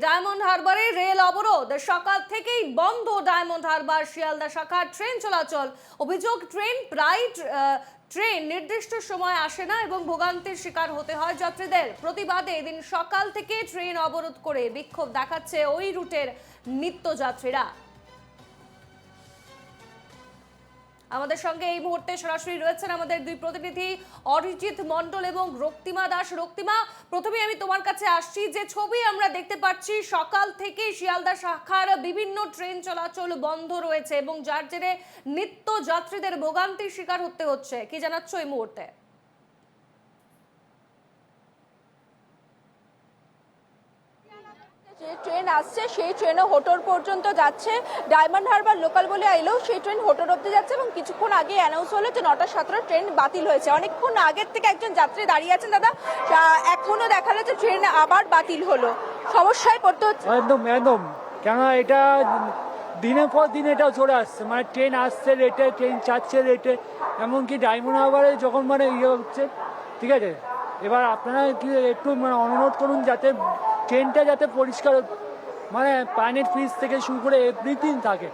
Diamond হারবারে rail অবরোধ, সকাল থেকেই বন্ধ ডায়মন্ড হারবার শিয়ালদা শাখার ট্রেন চলাচল। অভিযোগ ট্রেন নির্দিষ্ট সময় আসে না এবং ভোগান্তির শিকার হতে হয় যাত্রীদের। প্রতিবাদে এদিন সকাল থেকে ট্রেন অবরোধ করে বিক্ষোভ দেখাচ্ছে ওই রুটের নিত্যযাত্রীরা। আমাদের সঙ্গে এই মুহূর্তে সরাসরি রয়েছেন আমাদের দুই প্রতিনিধি অরিজিৎ মণ্ডল এবং রক্তিমা দাস। রক্তিমা, প্রথমে আমি তোমার কাছে আসছি। যে ছবি আমরা দেখতে পাচ্ছি, সকাল থেকে শিয়ালদা শাখার বিভিন্ন ট্রেন চলাচল বন্ধ রয়েছে এবং যার জেরে নিত্য যাত্রীদের ভোগান্তির শিকার হতে হচ্ছে, কি জানাচ্ছ এই মুহূর্তে? যে ট্রেন আসছে সেই ট্রেনও হোটোর পর্যন্ত যাচ্ছে। ডায়মন্ড হারবার লোকাল বলে এলেও সেই ট্রেন হোটোর অব্দি যাচ্ছে এবং কিছুক্ষণ আগে অ্যানাউন্স হলো যে 9:17 ট্রেন বাতিল হয়েছে। অনেকক্ষণ আগের থেকে একজন যাত্রী দাঁড়িয়ে আছেন দাদা, এখনো দেখা যাচ্ছে ট্রেন আবার বাতিল হলো, সমস্যায় পড়তে হচ্ছে। একদম কেন এটা দিনের পর দিন এটা চলে আসছে, মানে ট্রেন আসছে রেটে, ট্রেন চাচ্ছে রেটে, এমনকি ডায়মন্ড হারবারে যখন ইয়ে হচ্ছে, ঠিক আছে। এবার আপনারা কি একটু অনুরোধ করুন যাতে ট্রেনটা যাতে পরিষ্কার, পানির ফ্রিজ থেকে শুরু করে এভরিথিং থাকে।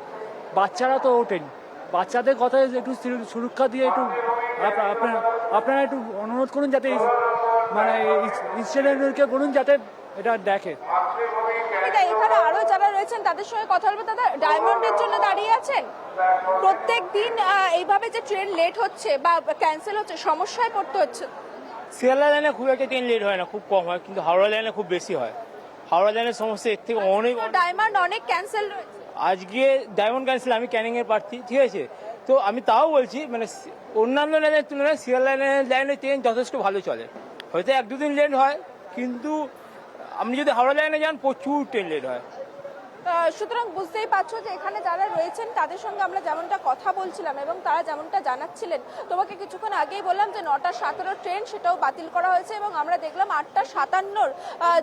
বাচ্চারা তো ওঠেন, বাচ্চাদের কথা একটু সুরক্ষা দিয়ে একটু আপনারা একটু অনুরোধ করুন যাতে ইনস্টিটিউটকে বলুন যাতে এটা দেখে। এখানে আরো যারা রয়েছেন তাদের সঙ্গে কথা বলবো। দাদা, ডায়মন্ডের জন্য দাঁড়িয়ে আছেন, প্রত্যেক দিন এইভাবে যে ট্রেন লেট হচ্ছে বা ক্যান্সেল হচ্ছে, সমস্যায় পড়তে হচ্ছে। শিয়ালদা লাইনে খুব একটা ট্রেন লেট হয় না, খুব কম হয়, কিন্তু হাওড়া লাইনে খুব বেশি হয়। হাওড়া লাইনের সমস্যা এর থেকে অনেক। ডায়মন্ড অনেক ক্যান্সেল রয়েছে, আজকে ডায়মন্ড ক্যান্সেল, আমি ক্যানিং এর প্রার্থী, ঠিক আছে। তো আমি তাও বলছি অন্যান্য লাইনের তুলনায় শিয়ালদা লাইনের ট্রেন যথেষ্ট ভালো চলে। হয়তো 1-2 দিন লেট হয়, কিন্তু আপনি যদি হাওড়া লাইনে যান প্রচুর ট্রেন লেট হয়। সুতরাং বুঝতেই পারছো যে এখানে যারা রয়েছেন তাদের সঙ্গে আমরা যেমনটা কথা বলছিলাম এবং তারা যেমনটা জানাচ্ছিলেন। তোমাকে কিছুক্ষণ আগেই বললাম যে 9:17 ট্রেন সেটাও বাতিল করা হয়েছে এবং আমরা দেখলাম 8:57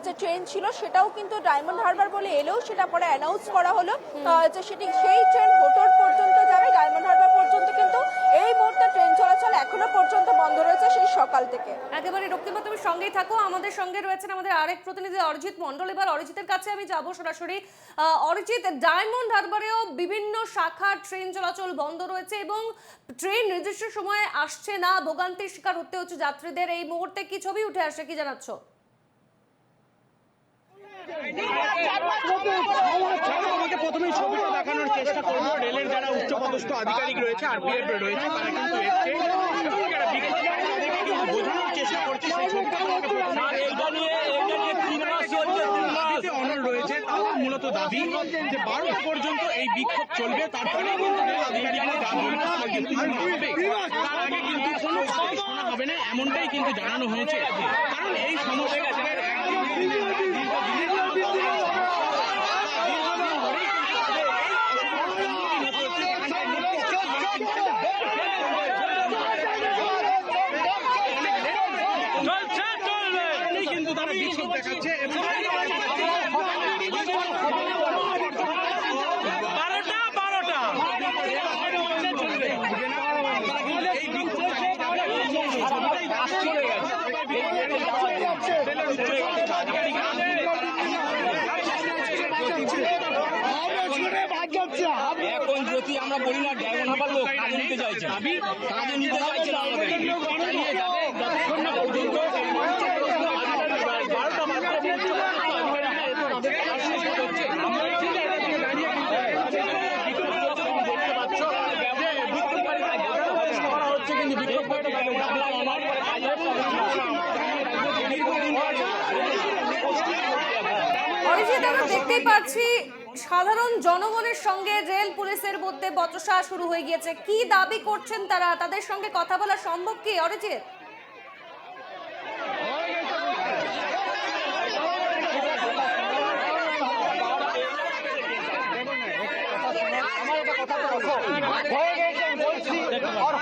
যে ট্রেন ছিল সেটাও কিন্তু ডায়মন্ড হারবার বলে এলেও সেটা পরে অ্যানাউন্স করা হলো যে সেই ট্রেন হোটোর পর্যন্ত যাবে। ডায়মন্ড হারবার পর্যন্ত কিন্তু এই মুহূর্তে ট্রেন চলাচল এখনো পর্যন্ত বন্ধ রয়েছে সেই সকাল থেকে। একেবারে রক্তিমা, তুমি সঙ্গেই থাকো। আমাদের সঙ্গে রয়েছেন আমাদের আরেক প্রতিনিধি অরিজিৎ মণ্ডল। এবার অরিজিতের কাছে আমি যাবো সরাসরি। অরিজিৎ, ডায়মন্ড হারবারেও বিভিন্ন শাখার ট্রেন চলাচল বন্ধ রয়েছে এবং ট্রেন নির্দিষ্ট সময়ে আসছে না, ভোগান্তির শিকার হতে হচ্ছে যাত্রীদের। এই মুহূর্তে কি ছবি উঠে আসে, কি জানাচ্ছ? প্রথমেই ছবিটা দেখানোর চেষ্টা করবো। রেলের যারা উচ্চপদস্থ আধিকারিক রয়েছে, আরপিএফ রয়েছে, তারা কিন্তু এসছে এবং যারা বোঝানোর চেষ্টা করছে সেই ছবিটা অনড় রয়েছে। তাদের মূলত দাবি যে 12টা পর্যন্ত এই বিক্ষোভ চলবে, তারপরে কিন্তু রেল আধিকারিকরা যা বলবে তার কিন্তু শোনা হবে, তার আগে কিন্তু কোনো শোনা হবে না, এমনটাই কিন্তু জানানো হয়েছে। কারণ এই সমস্যা কিন্তু তারা বিক্ষোভ দেখাচ্ছে এবং এখন যদি আমরা বলি না ডায়মন্ড হারবার লোক কাজে নিতে চাইছে, কাজে নিতে চাইছে না, আমাদের চালিয়ে যাবে যতক্ষণ না পর্যন্ত 12টা মাত্র হচ্ছে, কিন্তু বিক্ষোভ অরিজিৎ, আমরা দেখতেই পাচ্ছি সাধারণ জনগণের সঙ্গে রেল পুলিশের মধ্যে বচসা শুরু হয়ে গিয়েছে। কি দাবি করছেন তারা? তাদের সঙ্গে কথা বলা সম্ভব কি অরিজিৎ?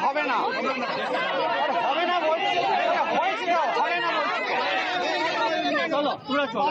হবে না চলো, পুরো চলো।